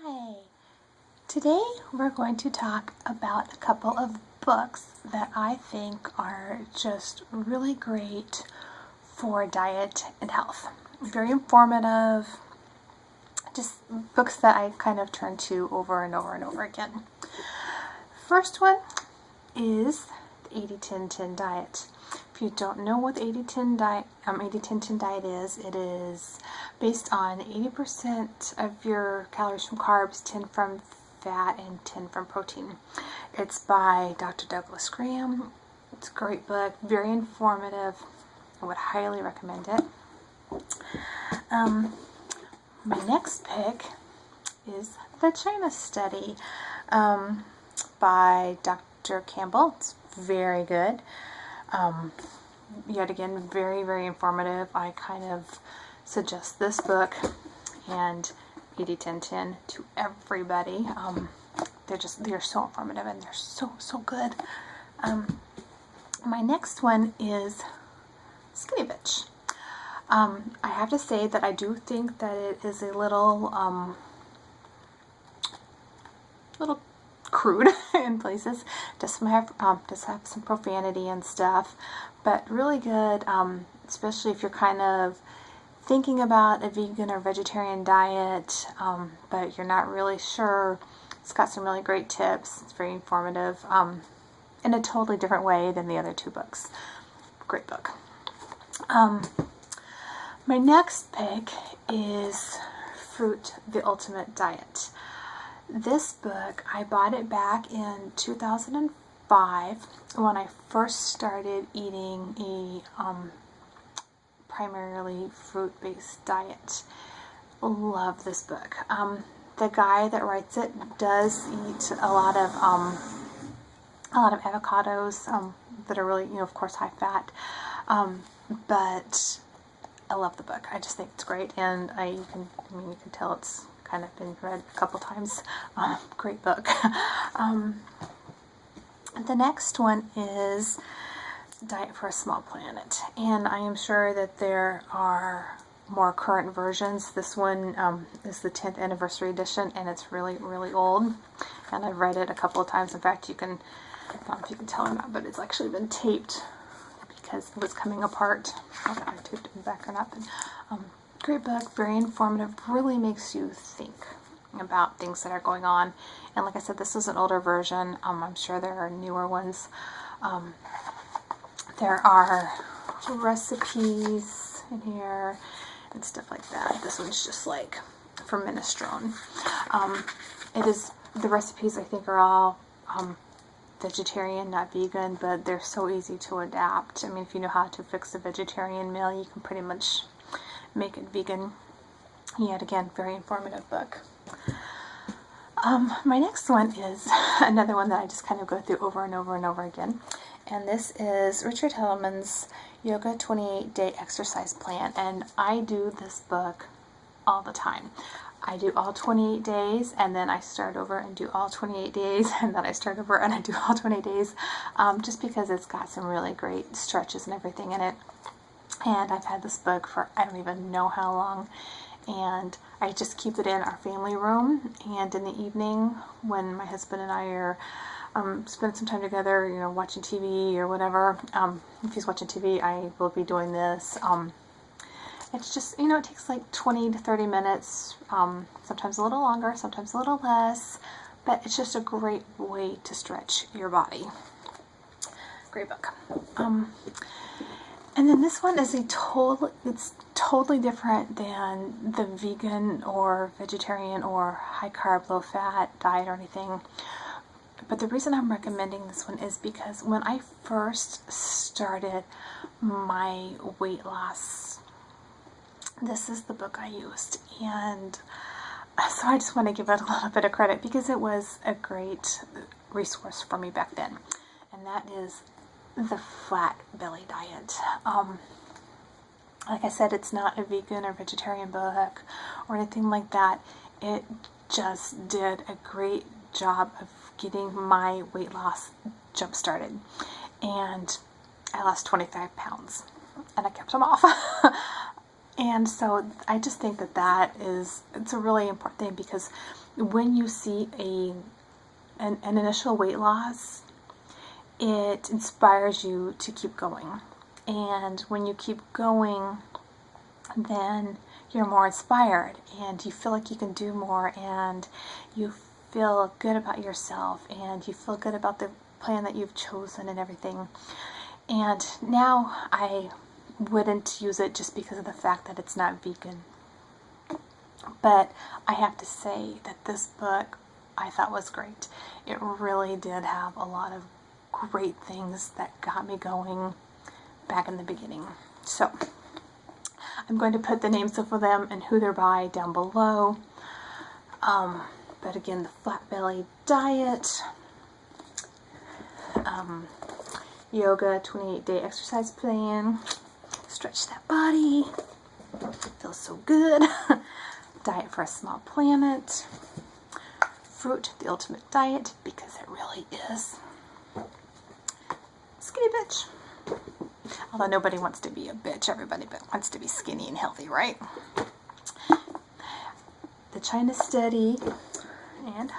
Hi! Today we're going to talk about a couple of books that I think are just really great for diet and health. Very informative, just books that I kind of turn to over and over and over again. First one is the 80-10-10 diet. If you don't know what the 80-10 diet, 80-10-10 diet is, it is based on 80% of your calories from carbs, 10 from fat, and 10 from protein. It's by Dr. Douglas Graham. It's a great book, very informative. I would highly recommend it. My next pick is The China Study by Dr. Campbell. It's very good. Yet again, very, very informative. I kind of suggest this book and 80-10-10 to everybody. They're so informative and they're so good. My next one is Skinny Bitch. I have to say that I do think that it is a little crude in places. Does have some profanity and stuff, but really good, especially if you're kind of thinking about a vegan or vegetarian diet, but you're not really sure. It's got some really great tips. It's very informative, in a totally different way than the other two books. Great book. My next pick is Fruit, the Ultimate Diet. This book, I bought it back in 2005 when I first started eating a primarily fruit-based diet. Love this book. The guy that writes it does eat a lot of avocados that are really, of course, high fat. But I love the book. I just think it's great, and you can tell it's kind of been read a couple times. Great book. The next one is Diet for a Small Planet, and I am sure that there are more current versions. This one is the 10th anniversary edition, and it's really, really old, and I've read it a couple of times. In fact, I don't know if you can tell or not, but it's actually been taped because it was coming apart. I don't know if I taped it back or not, but great book, very informative, really makes you think about things that are going on. And like I said, this is an older version. I'm sure there are newer ones. There are recipes in here and stuff like that. This one's just like for minestrone. The recipes, I think, are all vegetarian, not vegan, but they're so easy to adapt. I mean, if you know how to fix a vegetarian meal, you can pretty much make it vegan. Yet again, very informative book. My next one is another one that I just kind of go through over and over and over again. And this is Richard Hittleman's Yoga 28-Day Exercise Plan. And I do this book all the time. I do all 28 days, and then I start over and do all 28 days, and then I start over and I do all 28 days, just because it's got some really great stretches and everything in it. And I've had this book for I don't even know how long, and I just keep it in our family room, and in the evening when my husband and I are spend some time together, watching TV or whatever. If he's watching TV, I will be doing this. It's just, it takes like 20 to 30 minutes, sometimes a little longer, sometimes a little less, but it's just a great way to stretch your body. Great book. And then this one is it's totally different than the vegan or vegetarian or high carb, low fat diet or anything. But the reason I'm recommending this one is because when I first started my weight loss, this is the book I used. And so I just want to give it a little bit of credit because it was a great resource for me back then. And that is the Flat Belly Diet. Like I said, it's not a vegan or vegetarian book or anything like that. It just did a great job of getting my weight loss jump started. And I lost 25 pounds and I kept them off. And so I just think that that is, it's a really important thing, because when you see an initial weight loss, it inspires you to keep going. And when you keep going, then you're more inspired and you feel like you can do more, and you feel good about yourself, and you feel good about the plan that you've chosen and everything. And now I wouldn't use it just because of the fact that it's not vegan. But I have to say that this book I thought was great. It really did have a lot of great things that got me going back in the beginning. So I'm going to put the names of them and who they're by down below. But again, the Flat Belly Diet, Yoga 28-day exercise plan, Stretch That Body, feels so good, Diet for a Small Planet, Fruit, the Ultimate Diet, because it really is, Skinny Bitch. Although nobody wants to be a bitch, everybody wants to be skinny and healthy, right? The China Steady, and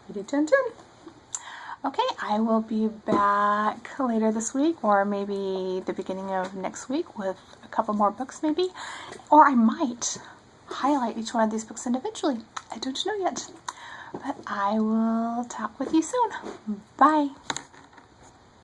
Beauty Tin Tin. Okay, I will be back later this week, or maybe the beginning of next week, with a couple more books maybe. Or I might highlight each one of these books individually. I don't know yet. But I will talk with you soon. Bye.